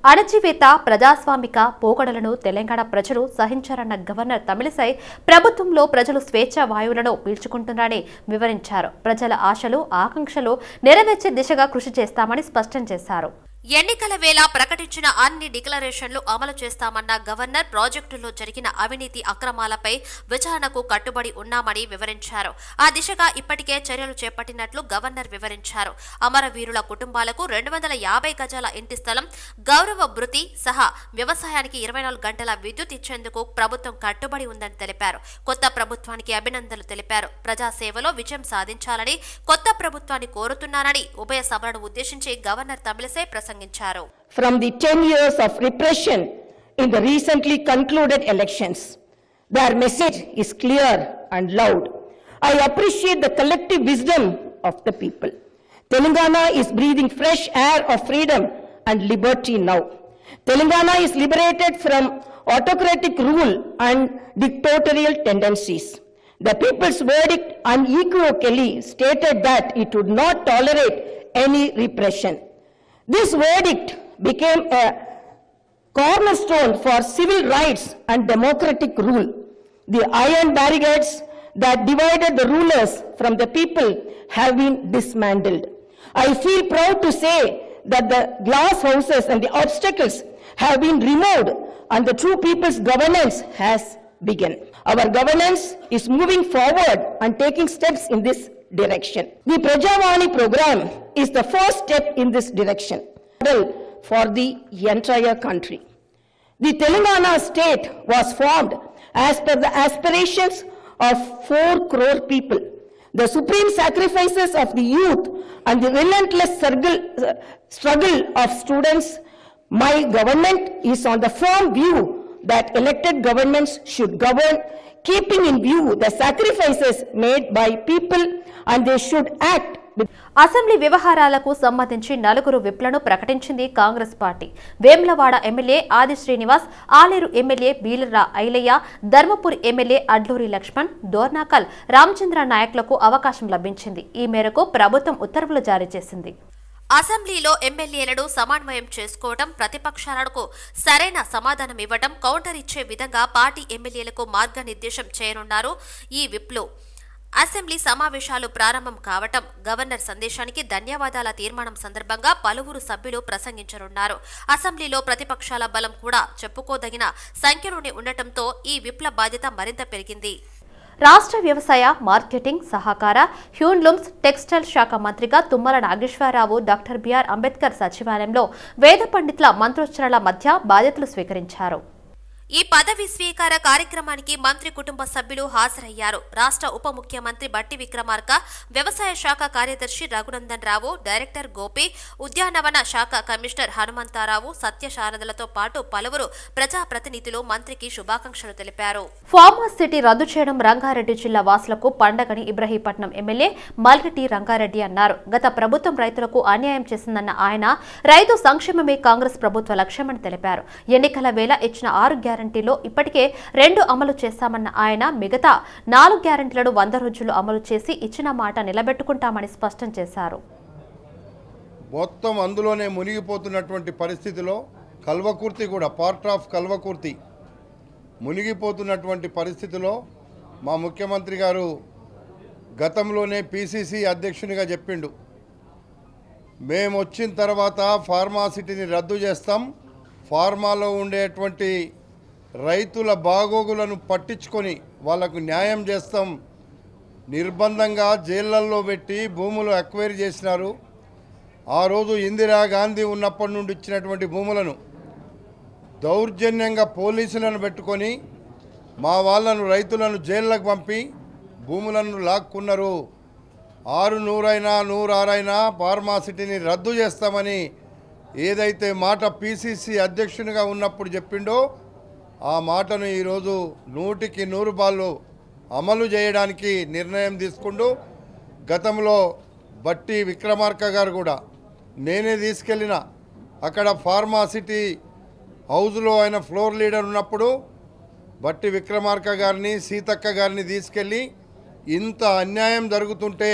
అణచివేత ప్రజాస్వామిక పోకడలను తెలంగాణ ప్రజలు సహించారన్న గవర్నర్ తమిళిసై ప్రభుత్వంలో ప్రజలు స్వేచ్ఛా వాయువులను పీల్చుకుంటున్నారని వివరించారు. ప్రజల ఆశలు ఆకాంక్షలు నెరవేర్చే దిశగా కృషి చేస్తామని స్పష్టం చేశారు. ఎన్నికల వేళ ప్రకటించిన అన్ని డిక్లరేషన్లు అమలు చేస్తామన్న గవర్నర్ ప్రాజెక్టుల్లో జరిగిన అవినీతి అక్రమాలపై విచారణకు కట్టుబడి ఉన్నామని వివరించారు. ఆ దిశగా ఇప్పటికే చర్యలు చేపట్టినట్లు గవర్నర్ వివరించారు. అమరవీరుల కుటుంబాలకు 250 గజాల ఇంటి స్థలం, గౌరవ భృతి సహా వ్యవసాయానికి 24 గంటల విద్యుత్ ఇచ్చేందుకు ప్రభుత్వం కట్టుబడి ఉందని తెలిపారు. కొత్త ప్రభుత్వానికి అభినందనలు తెలిపారు. ప్రజాసేవలో విజయం సాధించాలని కొత్త ప్రభుత్వాన్ని కోరుతున్నారని ఉభయ సభలను ఉద్దేశించి గవర్నర్ తమిళిసై ప్రసంగించారు. From the 10 years of repression in the recently concluded elections, their message is clear and loud. I appreciate the collective wisdom of the people. Telangana is breathing fresh air of freedom and liberty now. Telangana is liberated from autocratic rule and dictatorial tendencies. The people's verdict unequivocally stated that it would not tolerate any repression. This verdict became a cornerstone for civil rights and democratic rule. The iron barricades that divided the rulers from the people have been dismantled. I feel proud to say that the glass houses and the obstacles have been removed and the true people's governance has begun. Our governance is moving forward and taking steps in this direction. The Prajavani program is the first step in this direction for the entire country. The Telangana state was formed as per the aspirations of 4 crore people. The supreme sacrifices of the youth and the relentless struggle of students. My government is on the firm view that elected governments should govern keeping in view the sacrifices made by people and they should act. Assembly వ్యవహారాలకు సంబంధించి 4 విప్లను ప్రకటించింది Congress party. Vemulawada MLA ఆది Srinivas, Aleru MLA బీలరా Ailayya, Dharmapuri MLA Adluri Laxman, దోర్నాకల్ Ramachandra నాయక్లకు అవకాశం లభించింది. ఈ మేరకు ప్రభుత్వం ఉత్తర్వులు జారీ చేసింది. అసెంబ్లీలో ఎమ్మెల్యేలను సమన్వయం చేసుకోవడం, ప్రతిపక్షాలకు సరైన సమాధానం ఇవ్వడం, కౌంటర్ ఇచ్చే విధంగా పార్టీ ఎమ్మెల్యేలకు మార్గనిర్దేశం చేయనున్నారు ఈ విప్లు. అసెంబ్లీ సమావేశాలు ప్రారంభం కావటం, గవర్నర్ సందేశానికి ధన్యవాదాల తీర్మానం సందర్భంగా పలువురు సభ్యులు ప్రసంగించనున్నారు. అసెంబ్లీలో ప్రతిపక్షాల బలం కూడా చెప్పుకోదగిన సంఖ్యలోనే ఉండటంతో ఈ విప్ల బాధ్యత మరింత పెరిగింది. రాష్ట్ర వ్యవసాయ, మార్కెటింగ్, సహకార, హ్యూన్లూమ్స్, టెక్స్టైల్ శాఖ మంత్రిగా తుమ్మల నాగేశ్వరరావు డాక్టర్ బిఆర్ అంబేద్కర్ సచివాలయంలో వేద పండితుల మంత్రోచ్చరణల మధ్య బాధ్యతలు స్వీకరించారు. ఈ పదవి స్వీకార కార్యక్రమానికి మంత్రి కుటుంబ సభ్యులు హాజరయ్యారు. రాష్ట్ర ఉప ముఖ్యమంత్రి బట్టి విక్రమార్క, వ్యవసాయ శాఖ కార్యదర్శి రఘునందన్ రావు, డైరెక్టర్ గోపి, ఉద్యానవన శాఖ కమిషనర్ హనుమంతారావు, సత్యశారదలతో పాటు పలువురు ప్రజాప్రతినిధులు మంత్రికి శుభాకాంక్షలు తెలిపారు. ఫార్మా సిటీ రద్దు చేయడం రంగారెడ్డి జిల్లా వాసులకు పండగని ఇబ్రహీపట్నం ఎమ్మెల్యే మల్రెడ్డి రంగారెడ్డి అన్నారు. గత ప్రభుత్వం రైతులకు అన్యాయం చేసిందన్న ఆయన రైతు సంక్షేమమే కాంగ్రెస్ ప్రభుత్వ లక్ష్యమని తెలిపారు. ఎన్నికల వేళ ఇచ్చిన 6 గ్యారంటీలో ఇప్పటికే 2 అమలు చేస్తామన్న ఆయన మిగతా 4 గ్యారంటీలను 100 రోజులు అమలు చేసి ఇచ్చిన మాట నిలబెట్టుకుంటామని స్పష్టం చేశారు. మొత్తం అందులోనే మునిగిపోతున్నటువంటి పరిస్థితిలో కల్వకుర్తి కూడా పార్ట్ ఆఫ్ కల్వకుర్తి మునిగిపోతున్నటువంటి పరిస్థితిలో మా ముఖ్యమంత్రి గారు గతంలోనే పిసిసి అధ్యక్షునిగా చెప్పిండు, మేము వచ్చిన తర్వాత ఫార్మాసిటీని రద్దు చేస్తాం, ఫార్మాలో ఉండేటువంటి రైతుల బాగోగులను పట్టించుకొని వాళ్లకు న్యాయం చేస్తాం, నిర్బంధంగా జైళ్లల్లో పెట్టి భూములు అక్వైర్ చేసినారు. ఆ రోజు ఇందిరాగాంధీ ఉన్నప్పటి నుండి ఇచ్చినటువంటి భూములను దౌర్జన్యంగా పోలీసులను పెట్టుకొని మా వాళ్ళను రైతులను జైళ్ళకు పంపి భూములను లాక్కున్నారు. 600 106 ఫార్మాసిటీని రద్దు చేస్తామని ఏదైతే మాట పిసిసి అధ్యక్షునిగా ఉన్నప్పుడు చెప్పిండో ఆ మాటను ఈరోజు 100కి 100 అమలు చేయడానికి నిర్ణయం తీసుకుంటూ గతంలో బట్టి విక్రమార్క గారు కూడా నేనే తీసుకెళ్ళిన అక్కడ ఫార్మాసిటీ హౌస్లో ఆయన ఫ్లోర్ లీడర్ ఉన్నప్పుడు బట్టి విక్రమార్క గారిని, సీతక్క గారిని తీసుకెళ్ళి ఇంత అన్యాయం జరుగుతుంటే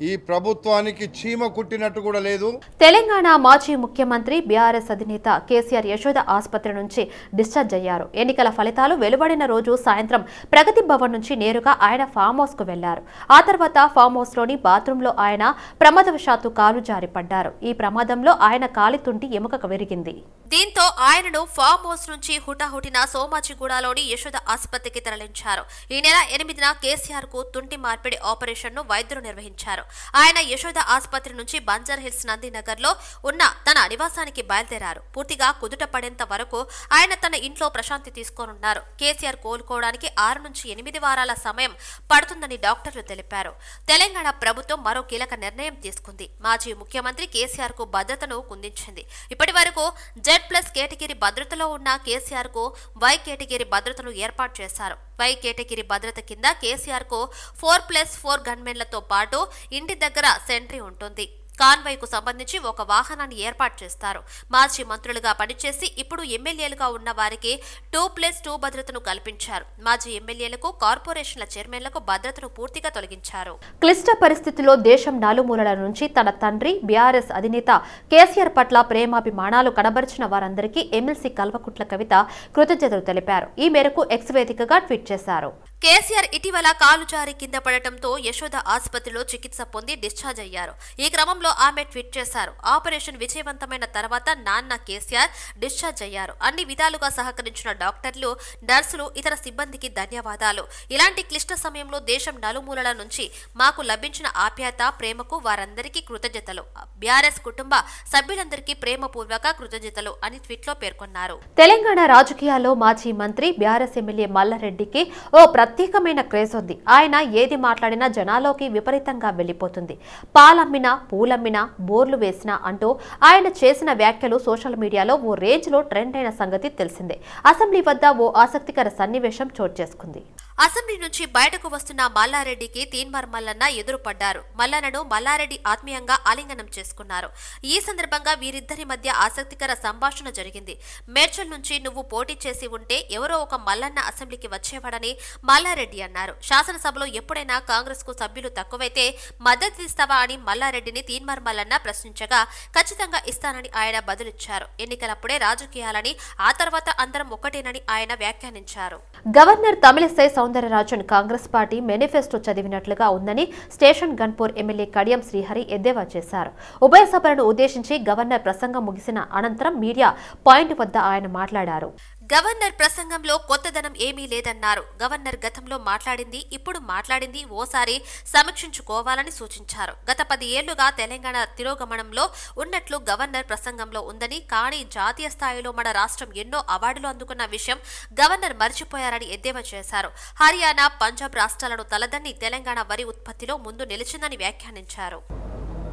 ఈ ప్రభుత్వానికి చీమ కుట్టినట్టు కూడా లేదు. తెలంగాణ మాజీ ముఖ్యమంత్రి బీఆర్ఎస్ అధినేత కేసీఆర్ యశోద ఆసుపత్రి నుంచి డిశ్చార్జ్ అయ్యారు. ఎన్నికల ఫలితాలు వెలువడిన రోజు సాయంత్రం ప్రగతి భవన్ నుంచి నేరుగా ఆయన ఫామ్ హౌస్ కు వెళ్లారు. ఆ తర్వాత ఫామ్ హౌస్ లోని బాత్రూంలో ఆయన ప్రమాదవశాత్తు కాలు జారి పడ్డారు. ఈ ప్రమాదంలో ఆయన కాలితుంటి ఎముక విరిగింది. దీంతో ఆయనను ఫామ్ హౌస్ నుంచి హుటాహుటిన సోమాజిగూడలోని యశోద ఆసుపత్రికి తరలించారు. ఈ నెల 8న కేసీఆర్ కు తుంటి మార్పిడి ఆపరేషన్ ను వైద్యులు నిర్వహించారు. ఆయన యశోద ఆసుపత్రి నుంచి బంజార్ హిల్స్ నందినగర్ లో ఉన్న తన నివాసానికి బయలుదేరారు. పూర్తిగా కుదుట పడేంత వరకు ఆయన తన ఇంట్లో ప్రశాంతి తీసుకోనున్నారు. కేసీఆర్ కోలుకోవడానికి 6 నుంచి 8 వారాల సమయం పడుతుందని డాక్టర్లు తెలిపారు. తెలంగాణ ప్రభుత్వం మరో కీలక నిర్ణయం తీసుకుంది. మాజీ ముఖ్యమంత్రి కేసీఆర్ కు భద్రతను కుందించింది. ఇప్పటి వరకు Z+ కేటగిరీ భద్రతలో ఉన్న కేసీఆర్ కు Y కేటగిరీ భద్రతను ఏర్పాటు చేశారు. Y కేటగిరీ భద్రత కింద కేసీఆర్ కు 4+4 గన్మెన్లతో పాటు ఇంటి దగ్గర సెంట్రీ ఉంటుంది. కాన్వాయ్ కు సంబంధించి ఒక వాహనాన్ని ఏర్పాటు చేస్తారు. మాజీ మంత్రులుగా పనిచేసి ఇప్పుడు ఎమ్మెల్యేలుగా ఉన్న వారికి 2+2 భద్రతను కల్పించారు. మాజీ ఎమ్మెల్యేలకు కార్పొరేషన్ల చైర్మన్లకు భద్రతను పూర్తిగా తొలగించారు. క్లిష్ట పరిస్థితుల్లో దేశం నలుమూలల నుంచి తన తండ్రి బీఆర్ఎస్ అధినేత కేసీఆర్ పట్ల ప్రేమాభిమానాలు కనబరిచిన వారందరికీ ఎమ్మెల్సీ కల్వకుట్ల కవిత కృతజ్ఞతలు తెలిపారు. ఈ మేరకు ఎక్స్ వేదికగా ట్వీట్ చేశారు. కేసీఆర్ ఇటీవల కాలు జారి కింద పడటంతో యశోద ఆసుపత్రిలో చికిత్స పొంది డిశ్చార్జ్ అయ్యారు. ఈ క్రమంలో ఆమె ట్వీట్ చేశారు. ఆపరేషన్ విజయవంతమైన తర్వాత నాన్న కేసీఆర్ డిశ్చార్జ్ అయ్యారు. అన్ని విధాలుగా సహకరించిన డాక్టర్లు, నర్సులు, ఇతర సిబ్బందికి ధన్యవాదాలు. ఇలాంటి క్లిష్ట సమయంలో దేశం నలుమూలల నుంచి మాకు లభించిన ఆప్యాయత, ప్రేమకు వారందరికీ కృతజ్ఞతలు. బీఆర్ఎస్ కుటుంబ సభ్యులందరికీ ప్రేమపూర్వక కృతజ్ఞతలు అని ట్వీట్ లో పేర్కొన్నారు. తెలంగాణ రాజకీయాల్లో మాజీ మంత్రి బీఆర్ఎస్ ఎమ్మెల్యే మల్లారెడ్డికి ఓ ప్రత్యేకమైన క్రేజ్ ఉంది. ఆయన ఏది మాట్లాడినా జనాల్లోకి విపరీతంగా వెళ్లిపోతుంది. పాలమ్మినా, పూలమ్మినా, బోర్లు వేసినా అంటూ ఆయన చేసిన వ్యాఖ్యలు సోషల్ మీడియాలో ఓ రేంజ్ లో ట్రెండ్ అయిన సంగతి తెలిసిందే. అసెంబ్లీ వద్ద ఓ ఆసక్తికర సన్నివేశం చోటు చేసుకుంది. అసెంబ్లీ నుంచి బయటకు వస్తున్న మల్లారెడ్డికి తీన్మార్ మల్లన్న ఎదురుపడ్డారు. మల్లన్నను మల్లారెడ్డి ఆత్మీయంగా ఆలింగనం చేసుకున్నారు. ఈ సందర్భంగా వీరిద్దరి మధ్య ఆసక్తికర సంభాషణ జరిగింది. మేడ్చల్ నుంచి నువ్వు పోటీ చేసి ఉంటే ఎవరో ఒక మల్లన్న అసెంబ్లీకి వచ్చేవాడని మల్లారెడ్డి అన్నారు. శాసనసభలో ఎప్పుడైనా కాంగ్రెస్ కు సభ్యులు తక్కువైతే మద్దతు ఇస్తావా అని మల్లారెడ్డిని తీన్మార్ మల్లన్న ప్రశ్నించగా ఖచ్చితంగా ఇస్తానని ఆయన బదులిచ్చారు. ఎన్నికలప్పుడే రాజకీయాలని, ఆ తర్వాత అందరం ఒకటేనని ఆయన వ్యాఖ్యానించారు. Governor Tamilisai Soundararajan Congress party manifesto చదివినట్లుగా ఉందని స్టేషన్ గన్పూర్ ఎమ్మెల్యే కడియం శ్రీహరి ఎద్దేవా చేశారు. ఉభయ సభలను ఉద్దేశించి గవర్నర్ ప్రసంగం ముగిసిన అనంతరం మీడియా పాయింట్ వద్ద ఆయన మాట్లాడారు. గవర్నర్ ప్రసంగంలో కొత్తదనం ఏమీ లేదన్నారు. గవర్నర్ గతంలో మాట్లాడింది, ఇప్పుడు మాట్లాడింది ఓసారి సమీక్షించుకోవాలని సూచించారు. గత 10 ఏళ్లుగా తెలంగాణ తిరోగమనంలో ఉన్నట్లు గవర్నర్ ప్రసంగంలో ఉందని, కానీ జాతీయ స్థాయిలో మన రాష్ట్రం ఎన్నో అవార్డులు అందుకున్న విషయం గవర్నర్ మర్చిపోయారని ఎద్దేవా చేశారు. హర్యానా, పంజాబ్ రాష్ట్రాలను తలదన్ని తెలంగాణ వరి ఉత్పత్తిలో ముందు నిలిచిందని వ్యాఖ్యానించారు.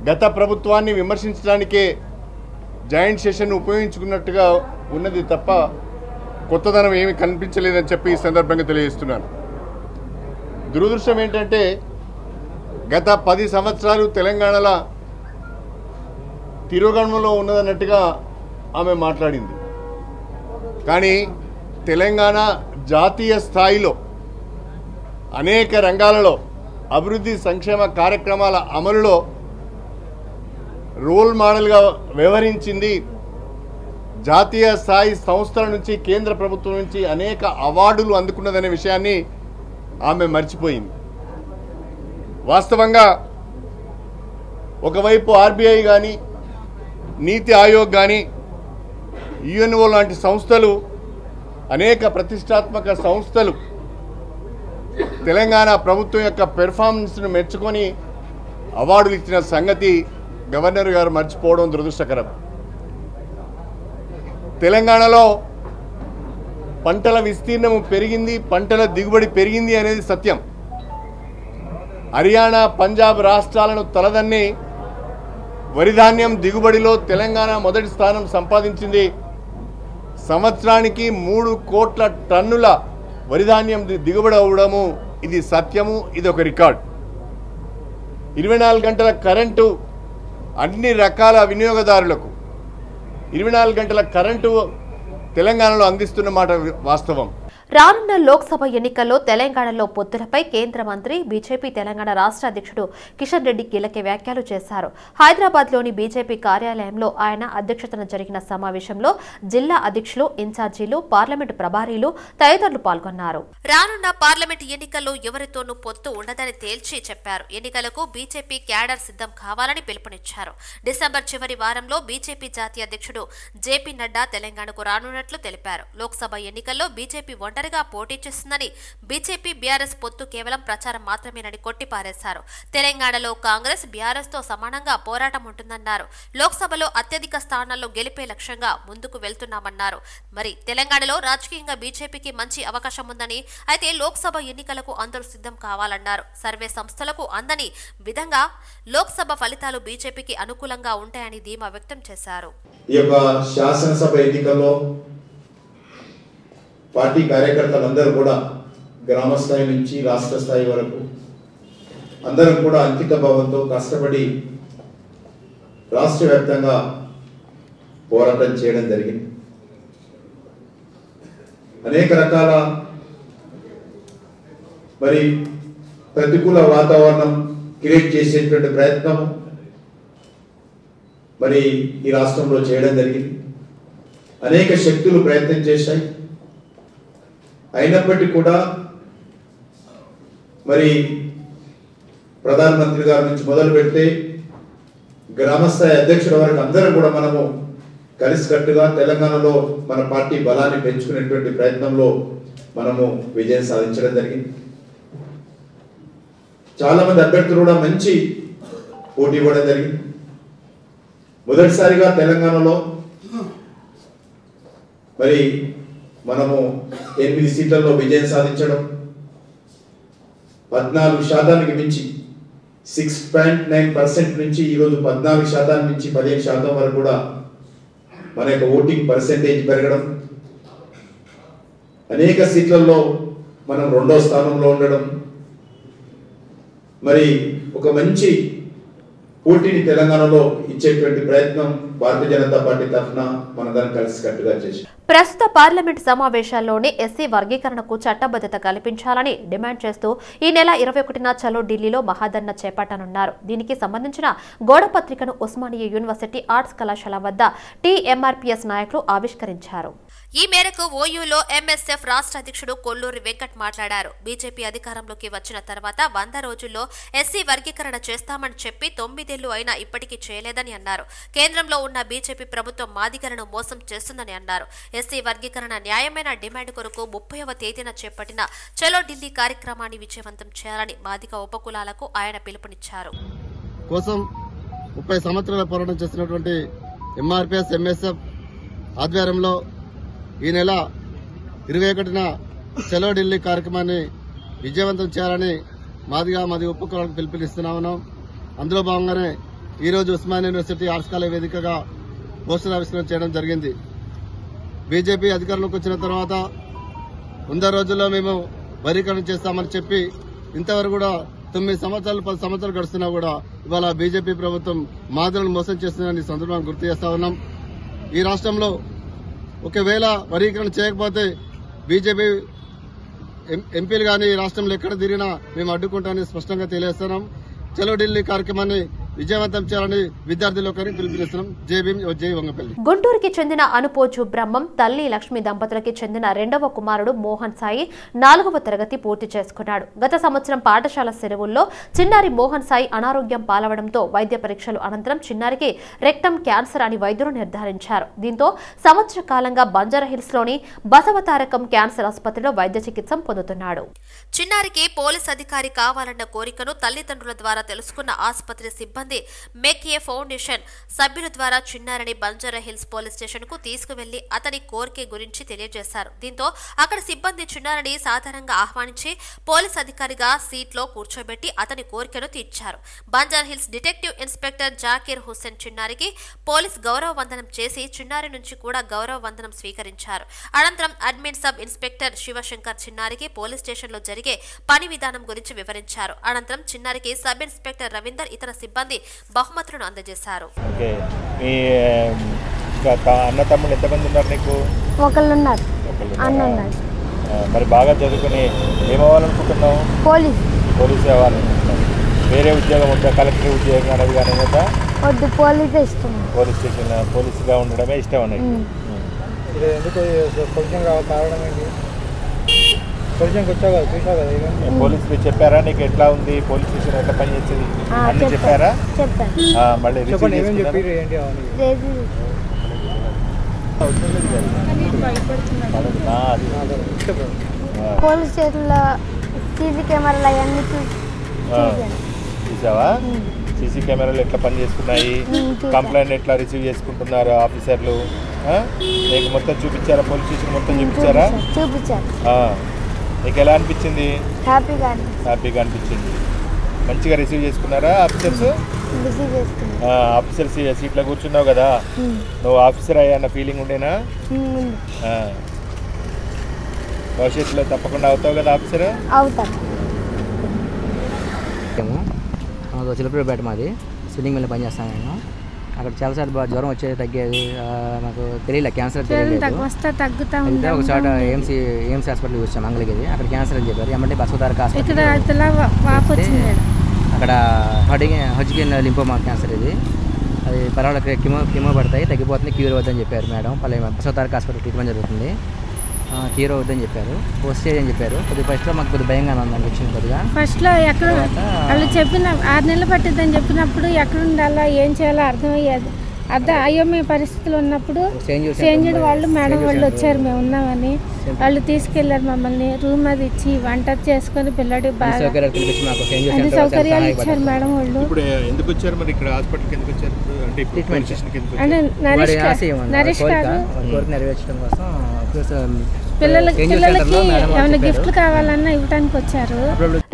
గత ప్రభుత్వాన్ని విమర్శించడానికే జాయింట్ సెషన్ ఉపయోగించుకున్నట్టుగా ఉన్నది తప్ప కొత్తదనం ఏమీ కనిపించలేదని చెప్పి ఈ సందర్భంగా తెలియజేస్తున్నాను. దురదృష్టం ఏంటంటే గత 10 సంవత్సరాలు తెలంగాణలో తిరోగమనంలో ఉన్నదన్నట్టుగా ఆమె మాట్లాడింది. కానీ తెలంగాణ జాతీయ స్థాయిలో అనేక రంగాలలో అభివృద్ధి సంక్షేమ కార్యక్రమాల అమలులో రోల్ మోడల్గా వ్యవహరించింది. జాతీయ స్థాయి సంస్థల నుంచి, కేంద్ర ప్రభుత్వం నుంచి అనేక అవార్డులు అందుకున్నదనే విషయాన్ని ఆమె మర్చిపోయింది. వాస్తవంగా ఒకవైపు ఆర్బీఐ కానీ, నీతి ఆయోగ్ కానీ, యుఎన్ఓ లాంటి సంస్థలు, అనేక ప్రతిష్టాత్మక సంస్థలు తెలంగాణ ప్రభుత్వం యొక్క పెర్ఫార్మెన్స్ను మెచ్చుకొని అవార్డులు ఇచ్చిన సంగతి గవర్నర్ గారు మర్చిపోవడం దురదృష్టకరం. తెలంగాణలో పంటల విస్తీర్ణము పెరిగింది, పంటల దిగుబడి పెరిగింది అనేది సత్యం. హర్యానా, పంజాబ్ రాష్ట్రాలను తలదన్ని వరిధాన్యం దిగుబడిలో తెలంగాణ మొదటి స్థానం సంపాదించింది. సంవత్సరానికి 3 కోట్ల టన్నుల వరిధాన్యం దిగుబడి అవ్వడము ఇది సత్యము, ఇది ఒక రికార్డ్. 24 గంటల కరెంటు అన్ని రకాల వినియోగదారులకు 24 గంటల కరెంటు తెలంగాణలో అందిస్తున్న మాట వాస్తవం. రానున్న లోక్సభ ఎన్నికల్లో తెలంగాణలో పొత్తులపై కేంద్ర మంత్రి బీజేపీ తెలంగాణ రాష్ట్ర అధ్యక్షుడు కిషన్ రెడ్డి కీలక వ్యాఖ్యలు చేశారు. హైదరాబాద్లోని బీజేపీ కార్యాలయంలో ఆయన అధ్యక్షతన జరిగిన సమావేశంలో జిల్లా అధ్యక్షులు, ఇన్ఛార్జీలు, పార్లమెంటు ప్రభారీలు తదితరులు పాల్గొన్నారు. రానున్న పార్లమెంటు ఎన్నికల్లో ఎవరితోనూ పొత్తు ఉండదని తేల్చి చెప్పారు. ఎన్నికలకు బీజేపీ క్యాడర్ సిద్ధం కావాలని పిలుపునిచ్చారు. డిసెంబర్ చివరి వారంలో బీజేపీ జాతీయ అధ్యక్షుడు జేపీ నడ్డా తెలంగాణకు రానున్నట్లు తెలిపారు. లోక్సభ ఎన్నికల్లో బీజేపీ ఒంటరిగా పోటీ చేస్తుందని, బీజేపీ బీఆర్ఎస్ పొత్తు కేవలం ప్రచారం మాత్రమేనని కొట్టిపారేశారు. తెలంగాణలో కాంగ్రెస్ బీఆర్ఎస్ తో సమానంగా పోరాటం ఉంటుందన్నారు. లోక్సభలో అత్యధిక స్థానాల్లో గెలిపే లక్ష్యంగా ముందుకు వెళ్తున్నామన్నారు. మరి తెలంగాణలో రాజకీయంగా బీజేపీకి మంచి అవకాశం ఉందని, అయితే లోక్సభ ఎన్నికలకు అందరూ సిద్ధం కావాలన్నారు. సర్వే సంస్థలకు అందని విధంగా లోక్సభ ఫలితాలు బీజేపీకి అనుకూలంగా ఉంటాయని ధీమా వ్యక్తం చేశారు. ఈ యొక్క శాసనసభ ఎన్నికల్లో పార్టీ కార్యకర్తలందరూ కూడా గ్రామ స్థాయి నుంచి రాష్ట్ర స్థాయి వరకు అందరం కూడా అంకిత భావంతో కష్టపడి రాష్ట్ర వ్యాప్తంగా పోరాటం చేయడం జరిగింది. అనేక రకాల మరి ప్రతికూల వాతావరణం క్రియేట్ చేసేటువంటి ప్రయత్నం మరి ఈ రాష్ట్రంలో చేయడం జరిగింది. అనేక శక్తులు ప్రయత్నం చేశాయి. అయినప్పటికీ కూడా మరి ప్రధానమంత్రి గారి నుంచి మొదలు పెడితే గ్రామస్థాయి అధ్యక్షుల వరకు అందరం కూడా మనము కలిసికట్టుగా తెలంగాణలో మన పార్టీ బలాన్ని పెంచుకునేటువంటి ప్రయత్నంలో మనము విజయం సాధించడం జరిగింది. చాలా మంది అభ్యర్థులు కూడా మంచి పోటీ ఇవ్వడం జరిగింది. మొదటిసారిగా తెలంగాణలో మరి మనము 8 సీట్లలో విజయం సాధించడం, 14% మించి 6.9% నుంచి ఈరోజు 14% నుంచి 15% వరకు కూడా మన యొక్క ఓటింగ్ పర్సెంటేజ్ పెరగడం, అనేక సీట్లలో మనం 2వ స్థానంలో ఉండడం, మరి ఒక మంచి పోటీని తెలంగాణలో ఇచ్చేటువంటి ప్రయత్నం భారతీయ జనతా పార్టీ తరఫున మనందరం కలిసికట్టుగా చేశాం. ప్రస్తుత పార్లమెంట్ సమావేశాల్లోనే ఎస్సీ వర్గీకరణకు చట్టబద్ధత కల్పించాలని డిమాండ్ చేస్తూ ఈ నెల 21న చలో ఢిల్లీలో మహాధర్నా చేపట్టనున్నారు. దీనికి సంబంధించిన గోడపత్రికను ఉస్మానియా యూనివర్సిటీ ఆర్ట్స్ కళాశాల వద్ద టీఎంఆర్పీఎస్ నాయకులు ఆవిష్కరించారు. ఈ మేరకు ఓయూలో ఎంఎస్ఎఫ్ రాష్ట్ర అధ్యక్షుడు కొల్లూరి వెంకట్ మాట్లాడారు. బీజేపీ అధికారంలోకి వచ్చిన తర్వాత 100 రోజుల్లో ఎస్సీ వర్గీకరణ చేస్తామని చెప్పి 9 ఏళ్లు అయినా ఇప్పటికీ చేయలేదని అన్నారు. కేంద్రంలో ఉన్న బీజేపీ ప్రభుత్వం మాదిగలను మోసం చేస్తుందని అన్నారు. ఎస్సీ వర్గీకరణ న్యాయమైన డిమాండ్ కొరకు 30వ తేదీన చేపట్టిన చలో ఢిల్లీ కార్యక్రమాన్ని విజయవంతం చేయాలని మాదిగ ఉపకులాలకు ఆయన పిలుపునిచ్చారు. కోసం 30 సంవత్సరాల పోరాటం చేస్తున్నటువంటి ఎంఆర్పీఎస్ ఎంఎస్ఎఫ్ ఆధ్వర్యంలో ఈ నెల 21న చలో ఢిల్లీ కార్యక్రమాన్ని విజయవంతం చేయాలని మాదిగ ఉపకులాలకు పిలుపునిస్తున్నాము. అందులో భాగంగానే ఈరోజు ఉస్మానియా యూనివర్సిటీ ఆర్ట్స్ కాలేజ్ వేదికగా పోస్టర్ ఆవిష్కరణ చేయడం జరిగింది. బీజేపీ అధికారంలోకి వచ్చిన తర్వాత 100 రోజుల్లో మేము వర్గీకరణ చేస్తామని చెప్పి ఇంతవరకు కూడా 9 సంవత్సరాలు 10 సంవత్సరాలు గడుస్తున్నా కూడా ఇవాళ బీజేపీ ప్రభుత్వం మాదిగలను మోసం చేస్తుందని సందర్భంగా గుర్తు చేస్తా ఉన్నాం. ఈ రాష్ట్రంలో ఒకవేళ వర్గీకరణ చేయకపోతే బీజేపీ ఎంపీలు కానీ ఈ రాష్ట్రంలో ఎక్కడ తిరిగినా మేము అడ్డుకుంటామని స్పష్టంగా తెలియజేస్తున్నాం. చలో ఢిల్లీ కార్యక్రమాన్ని విజయవంతం చేయాలని విద్యార్థులకు పిలుపునిస్తున్నాం. జై భీమ్, జై వంగపల్లి. గుంటూరుకి చెందిన అనుపోజు బ్రహ్మం, తల్లి లక్ష్మి దంపతులకి చెందిన 2వ కుమారుడు మోహన్ సాయి 4వ తరగతి పూర్తి చేసుకున్నాడు. గత సంవత్సరం పాఠశాల సెలవుల్లో చిన్నారి మోహన్ సాయి అనారోగ్యం పాలవడంతో వైద్య పరీక్షలు అనంతరం చిన్నారికి రెక్టమ్ క్యాన్సర్ అని వైద్యులు నిర్ధారించారు. దీంతో సంవత్సర కాలంగా బంజారాహిల్స్ లోని బసవతారకం క్యాన్సర్ ఆసుపత్రిలో వైద్య చికిత్స పొందుతున్నాడు. చిన్నారికి పోలీస్ అధికారి కావాలన్న కోరికను తల్లిదండ్రుల ద్వారా తెలుసుకున్న ఆసుపత్రి సిబ్బంది మేక్ ఏ ఫౌండేషన్ సభ్యుల ద్వారా చిన్నారిని బంజారాహిల్స్ పోలీస్ స్టేషన్ కు తీసుకువెళ్లి అతని కోరిక గురించి తెలియజేశారు. దీంతో అక్కడ సిబ్బంది చిన్నారిని సాధారణంగా ఆహ్వానించి పోలీస్ అధికారిగా సీట్లో కూర్చోబెట్టి అతని కోరికను తీర్చారు. బంజారాహిల్స్ డిటెక్టివ్ ఇన్స్పెక్టర్ జాకీర్ హుస్సేన్ చిన్నారికి పోలీస్ గౌరవ వందనం చేసి చిన్నారి నుంచి కూడా గౌరవ వందనం స్వీకరించారు. అనంతరం అడ్మిన్ సబ్ ఇన్స్పెక్టర్ శివశంకర్ చిన్నారికి పోలీస్ స్టేషన్ లో జరిగే పని విధానం గురించి వివరించారు. అనంతరం చిన్నారికి సబ్ ఇన్స్పెక్టర్ రవీందర్ ఇతర సిబ్బంది బహుమతులను అందజేశారు. అన్న తమ్ముడు ఎంతమంది ఉన్నారు నీకు? ఒకళ్ళు ఉన్నారు, అన్న ఉన్నాడు. మరి బాగా చదువుకుని ఏమవ్వాలనుకుంటున్నావు? పోలీస్ అవ్వాలనుకుంటున్నావు. వేరే ఉద్యోగం వద్దా? కలెక్టర్ ఉద్యోగం అనేది కానీ వద్దా? పోలీస్ స్టేషన్ పోలీసుగా ఉండడమే ఇష్టం అనేది. పోలీసులు చెప్పారా నీకు ఎట్లా ఉంది, పోలీస్ స్టేషన్ ఎట్లా పని చేసేది అన్ని చెప్పారా? మళ్ళీ పోలీస్ స్టేషన్లో సీసీ కెమెరాలు అవన్నీ చూసావా? సీసీ కెమెరాలు ఎట్లా పని చేస్తున్నాయి, కంప్లైంట్ ఎట్లా రిసీవ్ చేసుకుంటున్నారు ఆఫీసర్లు, నీకు మొత్తం చూపించారా? పోలీస్ స్టేషన్ మొత్తం చూపించారా? నీకు ఎలా అనిపించింది? హ్యాపీగా అనిపించింది. మంచిగా రిసీవ్ చేసుకున్నారా ఆఫీసర్స్? ఆఫీసర్ సీట్లో కూర్చున్నావు కదా, నువ్వు ఆఫీసర్ అయ్యా ఫీలింగ్ ఉండేనా? భవిష్యత్తులో తప్పకుండా అవుతావు కదా ఆఫీసర్? చిలపూరిపేట మాది, స్విమ్మింగ్ మిల్ పనిచేస్తాను నేను. అక్కడ చాలాసార్లు బాగా జ్వరం వచ్చేది, తగ్గేది, నాకు తెలియలే క్యాన్సర్ తెలియలేదు. ఒక చోట ఎయిమ్స్ హాస్పిటల్కి వచ్చాం మంగళగిరి, అక్కడ క్యాన్సర్ అని చెప్పారు. ఏమంటే బసవతారక హాస్పిటల్, అక్కడ హజ్కిన్ లింఫోమా క్యాన్సర్ ఇది, అది పర్వాలేదు కిమో పడతాయి, తగ్గిపోతుంది, క్యూర్ అవుతుందని చెప్పారు మేడం. బసవతారక హాస్పిటల్ ట్రీట్మెంట్ జరుగుతుంది, క్యూర్ అవుతుందని చెప్పారు. స్టేజ్ అని చెప్పారు. కొద్దిగా ఫస్ట్లో మాకు కొద్దిగా భయంగా ఉందని వచ్చింది. కొద్దిగా ఫస్ట్లో ఎక్కడ వాళ్ళు చెప్పిన 6 నెలలు పట్టిద్దని చెప్పినప్పుడు ఎక్కడ ఉండాలో ఏం చేయాలో అర్థమయ్యేది. అయోమయ పరిస్థితులు ఉన్నప్పుడు చేంజ్డ్ వాళ్ళు మేడం వాళ్ళు వచ్చారు, మేము ఉన్నామని వాళ్ళు తీసుకెళ్లారు మమ్మల్ని. రూమ్ అది ఇచ్చి వంట చేసుకుని పిల్లడి బాగా అన్ని సౌకర్యాలు ఇచ్చారు మేడం వాళ్ళు. నరేష్ గారు పిల్లలకి ఏమైనా గిఫ్ట్లు కావాలన్నా ఇవ్వడానికి వచ్చారు.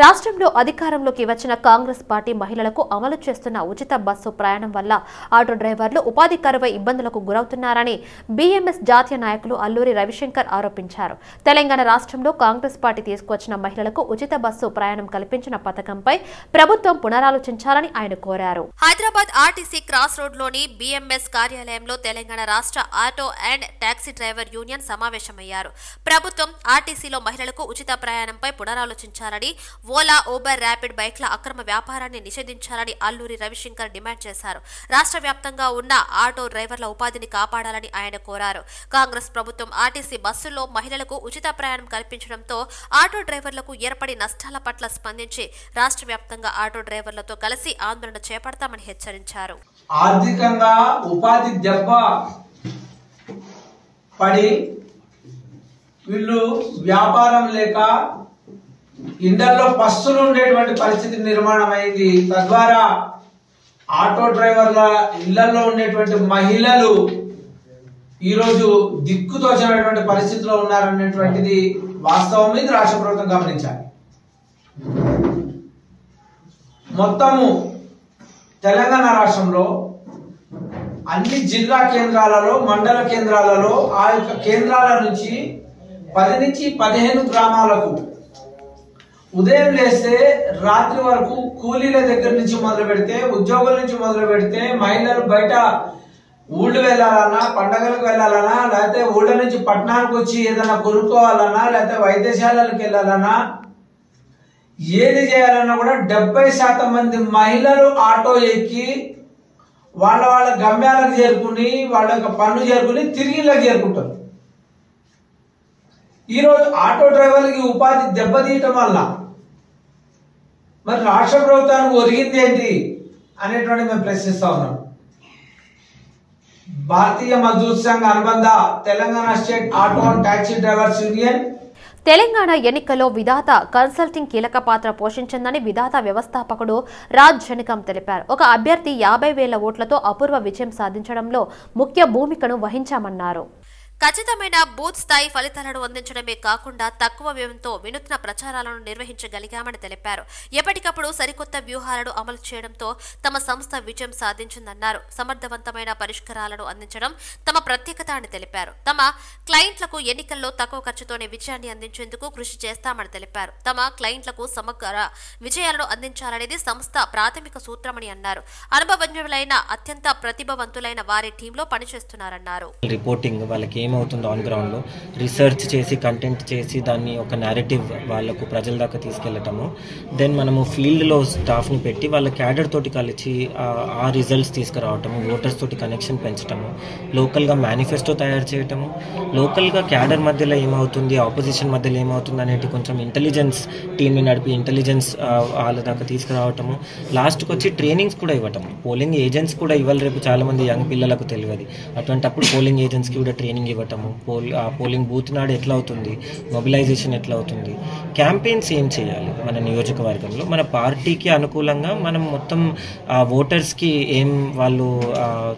రాష్ట్రంలో అధికారంలోకి వచ్చిన కాంగ్రెస్ పార్టీ మహిళలకు అమలు చేస్తున్న ఉచిత బస్సు ప్రయాణం వల్ల ఆటో డ్రైవర్లు ఉపాధి కరువై ఇబ్బందులకు గురవుతున్నారని బీఎంఎస్ జాతీయ నాయకులు అల్లూరి రవిశంకర్ ఆరోపించారు. తెలంగాణ రాష్ట్రంలో కాంగ్రెస్ పార్టీ తీసుకొచ్చిన మహిళలకు ఉచిత బస్సు ప్రయాణం కల్పించిన పథకంపై ప్రభుత్వం పునరాలోచించాలని ఆయన కోరారు. హైదరాబాద్ ఆర్టీసీ క్రాస్ రోడ్ లోని బీఎంఎస్ కార్యాలయంలో తెలంగాణ రాష్ట్ర auto and taxi driver union సమావేశమయ్యారు. ప్రభుత్వం ఆర్టీసీలో మహిళలకు ఉచిత ప్రయాణంపై పునరాలోచించాలని, ఓలా, ఊబర్, ర్యాపిడ్ బైక్ల అక్రమ వ్యాపారాన్ని నిషేధించాలని అల్లూరి రవిశంకర్ డిమాండ్ చేశారు. రాష్ట్ర వ్యాప్తంగా ఉన్న ఆటో డ్రైవర్ల ఉపాధిని కాపాడాలని ఆయన కోరారు. కాంగ్రెస్ ప్రభుత్వం ఆర్టీసీ బస్సుల్లో మహిళలకు ఉచిత ప్రయాణం కల్పించడంతో ఆటో డ్రైవర్లకు ఏర్పడి నష్టాల పట్ల స్పందించి రాష్ట్ర వ్యాప్తంగా ఆటో డ్రైవర్లతో కలిసి ఆందోళన చేపడతామని హెచ్చరించారు. ఆర్థికంగా ఉపాధి దెబ్బ పడి వీళ్ళు వ్యాపారం లేక ఇండల్లో పస్తులు ఉండేటువంటి పరిస్థితి నిర్మాణం అయింది. తద్వారా ఆటో డ్రైవర్ల ఇళ్లలో ఉండేటువంటి మహిళలు ఈరోజు దిక్కుతోచినటువంటి పరిస్థితిలో ఉన్నారనేటువంటిది వాస్తవం. ఇది రాష్ట్ర ప్రభుత్వం గమనించాలి. మొత్తము తెలంగాణ రాష్ట్రంలో అన్ని జిల్లా కేంద్రాలలో, మండల కేంద్రాలలో ఆ యొక్క కేంద్రాల నుంచి 10 నుంచి 15 గ్రామాలకు ఉదయం లేస్తే రాత్రి వరకు కూలీల దగ్గర నుంచి మొదలు పెడితే, ఉద్యోగుల నుంచి మొదలు పెడితే, మహిళలు బయట ఊళ్ళు వెళ్ళాలన్నా, పండగలకు వెళ్ళాలన్నా, లేకపోతే ఊళ్ళ నుంచి పట్టణానికి వచ్చి ఏదైనా కొనుక్కోవాలన్నా, లేకపోతే వైద్యశాలలకు వెళ్ళాలన్నా, ఏది చేయాలన్నా కూడా 70% మంది మహిళలు ఆటో ఎక్కి వాళ్ళ గమ్యాలకు చేరుకుని, వాళ్ళ యొక్క పన్ను చేరుకుని తిరిగి ఇళ్ళకి చేరుకుంటారు. ఈరోజు ఆటో డ్రైవర్లకి ఉపాధి దెబ్బతీయటం వల్ల మరి రాష్ట్ర ప్రభుత్వానికి ఒరిగింది ఏంటి అనేటువంటి మేము ప్రశ్నిస్తా ఉన్నాం. భారతీయ మజ్దూర్ సంఘ్ అనుబంధ Telangana state auto and taxi drivers union Telangana ఎన్నికల్లో విధాత కన్సల్టింగ్ కీలక పాత్ర పోషించిందని విధాత వ్యవస్థాపకుడు రాజ్ జనకం తెలిపారు. ఒక అభ్యర్థి 50,000 ఓట్లతో అపూర్వ విజయం సాధించడంలో ముఖ్య భూమికను వహించామన్నారు. ఖచ్చితమైన బూత్ స్థాయి ఫలితాలను అందించడమే కాకుండా తక్కువ వ్యయంతో వినూత్న ప్రచారాలను నిర్వహించగలిగామని తెలిపారు. ఎప్పటికప్పుడు సరికొత్త వ్యూహాలను అమలు చేయడంతో తమ సంస్థ విజయం సాధించిందన్నారు. సమర్థవంతమైన పరిష్కారాలను అందించడం తమ ప్రత్యేకత అని తెలిపారు. తమ క్లయింట్లకు ఎన్నికల్లో తక్కువ ఖర్చుతోనే విజయాన్ని అందించేందుకు కృషి చేస్తామని తెలిపారు. తమ క్లయింట్లకు సమగ్ర విజయాలను అందించాలనేది సంస్థ ప్రాథమిక సూత్రమని అన్నారు. అనుభవజ్ఞులైన అత్యంత ప్రతిభావంతులైన వారి టీంలో పనిచేస్తున్నారన్నారు. రిపోర్టింగ్ వాళ్ళకి ఏమవుతుందో ఆన్ గ్రౌండ్లో రీసెర్చ్ చేసి కంటెంట్ చేసి దాన్ని ఒక నేరేటివ్ వాళ్ళకు ప్రజల దాకా తీసుకెళ్ళటము. దెన్ మనము ఫీల్డ్లో స్టాఫ్ని పెట్టి వాళ్ళ క్యాడర్ తోటి కలిసి ఆ రిజల్ట్స్ తీసుకురావటము, ఓటర్స్ తోటి కనెక్షన్ పెంచటము, లోకల్గా మేనిఫెస్టో తయారు చేయటము, లోకల్గా క్యాడర్ మధ్యలో ఏమవుతుంది, ఆపోజిషన్ మధ్యలో ఏమవుతుంది అనేది కొంచెం ఇంటెలిజెన్స్ టీమ్ని నడిపి ఇంటెలిజెన్స్ వాళ్ళ దాకా తీసుకురావటము. లాస్ట్కి వచ్చి ట్రైనింగ్స్ కూడా ఇవ్వటం. పోలింగ్ ఏజెంట్స్ కూడా ఇవాళ రేపు చాలామంది యంగ్ పిల్లలకు తెలియదు. అటువంటప్పుడు పోలింగ్ ఏజెంట్స్కి కూడా ట్రైనింగ్ ఇవ్వటము, పోలింగ్ బూత్ నాడు ఎట్లా అవుతుంది, మొబిలైజేషన్ ఎట్లా అవుతుంది, క్యాంపెయిన్స్ ఏం చేయాలి మన నియోజకవర్గంలో, మన పార్టీకి అనుకూలంగా మనం మొత్తం ఓటర్స్కి ఏం వాళ్ళు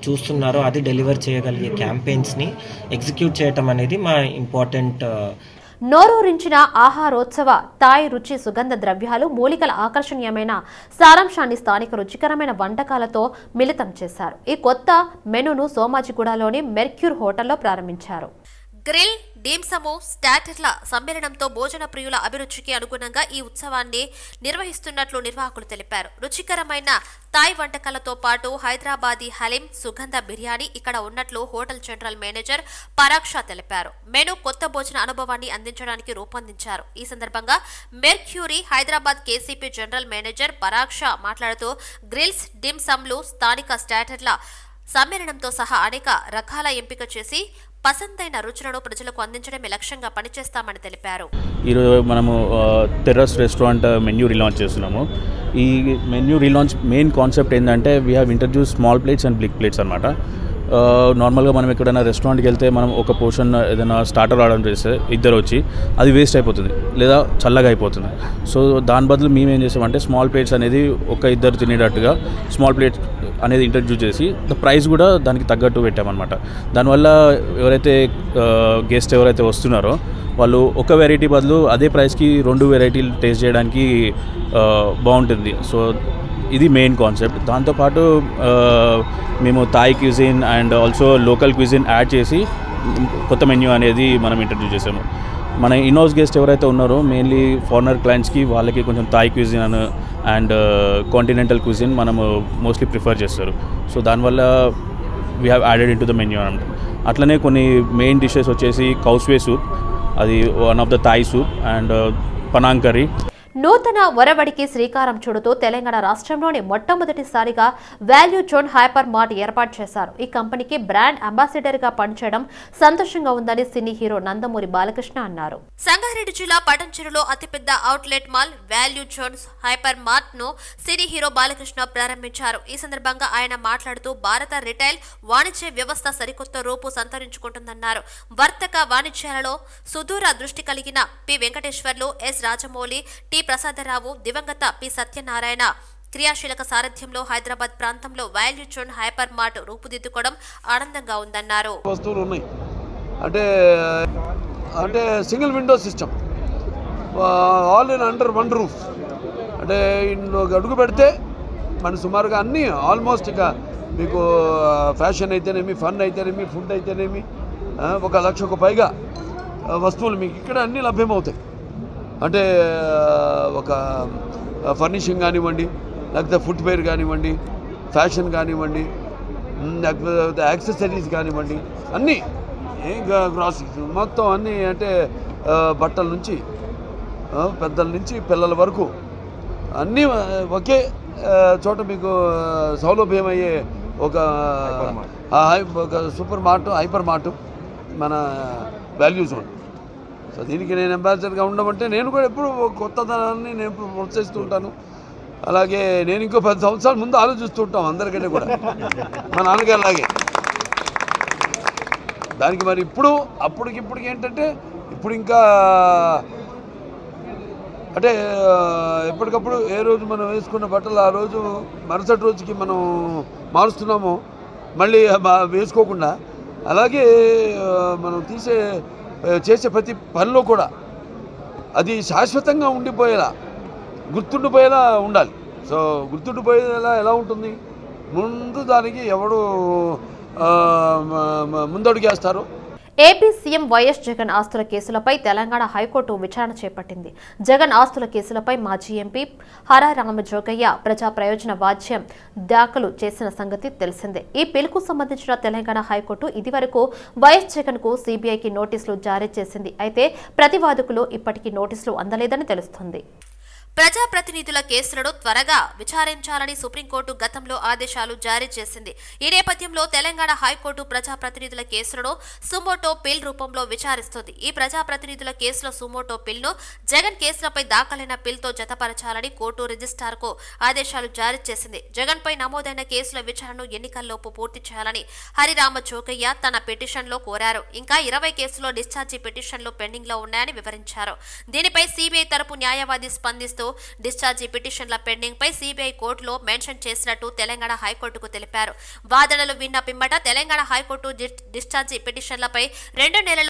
చూస్తున్నారో అది డెలివర్ చేయగలిగే క్యాంపెయిన్స్ని ఎగ్జిక్యూట్ చేయటం అనేది మా ఇంపార్టెంట్. నోరూరించిన ఆహారోత్సవ తాయ్ రుచి సుగంధ ద్రవ్యాలు మూలికల ఆకర్షణీయమైన సారాంశాన్ని స్థానిక రుచికరమైన వంటకాలతో మిళితం చేశారు. ఈ కొత్త మెనూను సోమాజిగూడలోని మెర్క్యూర్ హోటల్లో ప్రారంభించారు. గ్రిల్, డీమ్సము, స్టాటర్ల సమ్మేళనంతో భోజన ప్రియుల అభిరుచికి అనుగుణంగా ఈ ఉత్సవాన్ని నిర్వహిస్తున్నట్లు నిర్వాహకులు తెలిపారు. రుచికరమైన థాయ్ వంటకాలతో పాటు హైదరాబాదీ హలీం, సుగంధ బిర్యానీ ఇక్కడ ఉన్నట్లు hotel general manager Parag Shah తెలిపారు. మెను కొత్త భోజన అనుభవాన్ని అందించడానికి రూపొందించారు. ఈ సందర్భంగా mercury Hyderabad KCP general manager Parag Shah మాట్లాడుతూ గ్రిల్స్, డిమ్సమ్లు, స్థానిక స్టాటర్ల సమ్మేళనంతో సహా అనేక రకాల ఎంపిక చేసి పసందైన రుచులను ప్రజలకు అందించడమే లక్ష్యంగా పనిచేస్తామని తెలిపారు. ఈరోజు మనము టెర్రస్ రెస్టారెంట్ మెన్యూ రీలాంచ్ చేస్తున్నాము. ఈ మెన్యూ రీలాంచ్ మెయిన్ కాన్సెప్ట్ ఏంటంటే we have introduce small plates and big plates అనమాట. నార్మల్గా మనం ఎక్కడైనా రెస్టారెంట్కి వెళ్తే మనం ఒక పోర్షన్ ఏదైనా స్టార్టర్ ఆర్డర్ చేస్తే ఇద్దరు వచ్చి అది వేస్ట్ అయిపోతుంది లేదా చల్లగా అయిపోతుంది. సో దాని బదులు మేము ఏం చేసామంటే స్మాల్ ప్లేట్స్ అనేది ఒక ఇద్దరు తినేటట్టుగా స్మాల్ ప్లేట్స్ అనేది ఇంట్రడ్యూస్ చేసి ప్రైస్ కూడా దానికి తగ్గట్టు పెట్టామన్నమాట. దానివల్ల ఎవరైతే గెస్ట్ ఎవరైతే వస్తున్నారో వాళ్ళు ఒక వెరైటీ బదులు అదే ప్రైస్కి 2 వెరైటీలు టేస్ట్ చేయడానికి బాగుంటుంది. సో ఇది మెయిన్ కాన్సెప్ట్. దాంతోపాటు మేము Thai cuisine and also local cuisine add చేసి కొత్త మెన్యూ అనేది మనం ఇంట్రడ్యూస్ చేసాము. మన ఇన్హౌస్ గెస్ట్ ఎవరైతే ఉన్నారో మెయిన్లీ ఫారినర్ క్లయింట్స్కి వాళ్ళకి కొంచెం Thai cuisine and continental cuisine మనము మోస్ట్లీ ప్రిఫర్ చేస్తారు. సో దానివల్ల we have added in to the menu అనమాట. అట్లనే కొన్ని మెయిన్ డిషెస్ వచ్చేసి కౌస్వే సూప్, అది one of the Thai soup, and panang curry. నూతన ఒరవడికి శ్రీకారం చుడుతూ తెలంగాణ రాష్ట్రంలోని మొట్టమొదటిసారిగా వాల్యూ జోన్ హైపర్ మార్ట్ ఏర్పాటు చేశారు. ఈ కంపెనీకి బ్రాండ్ అంబాసిడర్ గా పనిచేయడం సంతోషంగా ఉందని సినీ హీరో నందమూరి బాలకృష్ణ అన్నారు. సంగారెడ్డి జిల్లా పటంచెరులో అతిపెద్ద outlet mall value zone hyper mart ను సినీ హీరో బాలకృష్ణ ప్రారంభించారు. ఈ సందర్భంగా ఆయన మాట్లాడుతూ భారత రిటైల్ వాణిజ్య వ్యవస్థ సరికొత్త రూపు సంతరించుకుంటుందన్నారు. వర్తక వాణిజ్యాలలో సుదూర దృష్టి కలిగిన P Venkateswarlu, S Rajamouli, T Prasada Rao, దివంగత పి సత్యనారాయణ క్రియాశీలక సారథ్యంలో హైదరాబాద్ ప్రాంతంలో వాల్యూ జోన్ హైపర్ మార్ట్ రూపుదిద్దుకోవడం ఆనందంగా ఉందన్నారు. వస్తువులు ఉన్నాయి అంటే single window system, all in under one roof. అంటే అడుగు పెడితే మన సుమారుగా అన్నీ ఆల్మోస్ట్ ఇక మీకు ఫ్యాషన్ అయితేనేమి, ఫన్ అయితేనేమి, ఫుడ్ అయితేనేమి 1 లక్షకు పైగా వస్తువులు మీకు ఇక్కడ అన్నీ లభ్యమవుతాయి. అంటే ఒక ఫర్నిషింగ్ కానివ్వండి, లేకపోతే ఫుట్వేర్ కానివ్వండి, ఫ్యాషన్ కానివ్వండి, లేకపోతే యాక్సెసరీస్ కానివ్వండి, అన్నీ గ్రాసరీస్ మొత్తం అన్నీ, అంటే బట్టల నుంచి పెద్దల నుంచి పిల్లల వరకు అన్నీ ఒకే చోట మీకు సౌలభ్యమయ్యే ఒక సూపర్ మార్ట్, హైపర్ మార్ట్ మన వాల్యూ జోన్. సో దీనికి నేను అంబాసిడర్గా ఉండమంటే నేను కూడా ఎప్పుడు కొత్తదనాన్ని నేను ప్రోత్సహిస్తూ ఉంటాను. అలాగే నేను ఇంకో 10 సంవత్సరాల ముందు ఆలోచిస్తూ ఉంటాం అందరికంటే కూడా, మా నాన్నగారిలాగే. దానికి మరి అప్పటికిప్పటికి ఏంటంటే ఇప్పుడు ఇంకా అంటే ఎప్పటికప్పుడు ఏ రోజు మనం వేసుకున్న బట్టలు ఆ రోజు మరుసటి రోజుకి మనం మారుస్తున్నామో మళ్ళీ వేసుకోకుండా, అలాగే మనం చేసే ప్రతి పనిలో కూడా అది శాశ్వతంగా ఉండిపోయేలా, గుర్తుండిపోయేలా ఉండాలి. సో గుర్తుండిపోయేలా ఎలా ఉంటుంది, ముందు దానికి ఎవడు ముందడుగేస్తారు. ఏపీ సీఎం వైఎస్ జగన్ ఆస్తుల కేసులపై తెలంగాణ హైకోర్టు విచారణ చేపట్టింది. జగన్ ఆస్తుల కేసులపై మాజీ ఎంపీ హరారామజోగయ్య ప్రజా ప్రయోజన వాద్యం దాఖలు చేసిన సంగతి తెలిసిందే. ఈ పిలుకు సంబంధించిన తెలంగాణ హైకోర్టు ఇదివరకు వైఎస్ జగన్ కు సీబీఐకి నోటీసులు జారీ చేసింది. అయితే ప్రతివాదుకులు ఇప్పటికీ నోటీసులు అందలేదని తెలుస్తోంది. ప్రజాప్రతినిధుల కేసులను త్వరగా విచారించాలని సుప్రీంకోర్టు గతంలో ఆదేశాలు జారీ చేసింది. ఈ నేపథ్యంలో తెలంగాణ హైకోర్టు ప్రజాప్రతినిధుల కేసులను సుమోటో పిల్ రూపంలో విచారిస్తోంది. ఈ ప్రజాప్రతినిధుల కేసుల సుమోటో పిల్ను జగన్ కేసులపై దాఖలైన పిల్తో జతపరచాలని కోర్టు రిజిస్ట్రార్కు ఆదేశాలు జారీ చేసింది. జగన్ పై నమోదైన కేసుల విచారణను ఎన్నికల్లోపు పూర్తి చేయాలని హరిరామ చోకయ్య తన పిటిషన్లో కోరారు. ఇంకా 20 కేసులో డిశ్చార్జి పిటిషన్లు పెండింగ్ లో ఉన్నాయని వివరించారు. దీనిపై సీబీఐ తరపు న్యాయవాది స్పందిస్తూ డిశ్చార్జి పిటిషన్ల పెండింగ్ పై సీబీఐ కోర్టులో మెన్షన్ చేసినట్టు తెలంగాణ హైకోర్టుకు తెలిపారు. వాదనలు విన్న పిమ్మట తెలంగాణ హైకోర్టు డిశ్చార్జి పిటిషన్లపై 2 నెలల